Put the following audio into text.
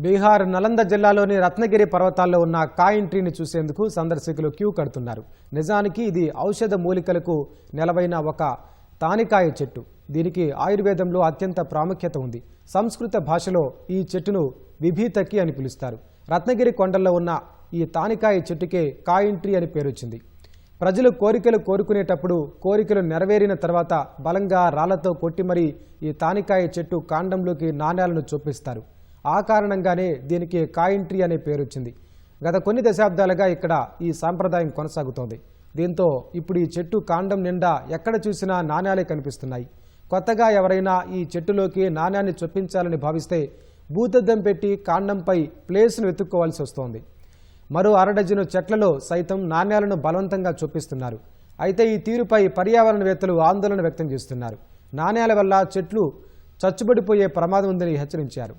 బీహార్ నలంద జిల్లాలోని రత్నగిరి పర్వతాల్లో ఉన్న కాయిన్ ట్రీని చూసేందుకు సందర్శకులు క్యూ కడుతున్నారు. నిజానికి ఇది ఔషధ మూలికలకు నెలవైన ఒక తానికాయ చెట్టు. దీనికి ఆయుర్వేదంలో అత్యంత ప్రాముఖ్యత ఉంది. సంస్కృత భాషలో ఈ చెట్టును విభీతకి అని పిలుస్తారు. రత్నగిరి కొండల్లో ఉన్న ఈ తానికాయ చెట్టుకే కాయిన్ ట్రీ అని పేరొచ్చింది. ప్రజలు కోరికలు కోరుకునేటప్పుడు కోరికలు నెరవేరిన తర్వాత బలంగా రాళ్లతో కొట్టి మరీ ఈ తానికాయ చెట్టు కాండంలోకి నాణ్యాలను చొప్పిస్తారు. ఆ కారణంగానే దీనికి కాయిన్ ట్రీ అనే పేరు వచ్చింది. గత కొన్ని దశాబ్దాలుగా ఇక్కడ ఈ సాంప్రదాయం కొనసాగుతోంది. దీంతో ఇప్పుడు ఈ చెట్టు కాండం నిండా ఎక్కడ చూసినా నాణ్యాలే కనిపిస్తున్నాయి. కొత్తగా ఎవరైనా ఈ చెట్టులోకి నాణ్యాన్ని చొప్పించాలని భావిస్తే భూతద్దం పెట్టి కాండంపై ప్లేస్ను వెతుక్కోవాల్సి వస్తోంది. మరో అరడజను చెట్లలో సైతం నాణ్యాలను బలవంతంగా చొప్పిస్తున్నారు. అయితే ఈ తీరుపై పర్యావరణవేత్తలు ఆందోళన వ్యక్తం చేస్తున్నారు. నాణ్యాల వల్ల చెట్లు చచ్చుబడిపోయే ప్రమాదం ఉందని హెచ్చరించారు.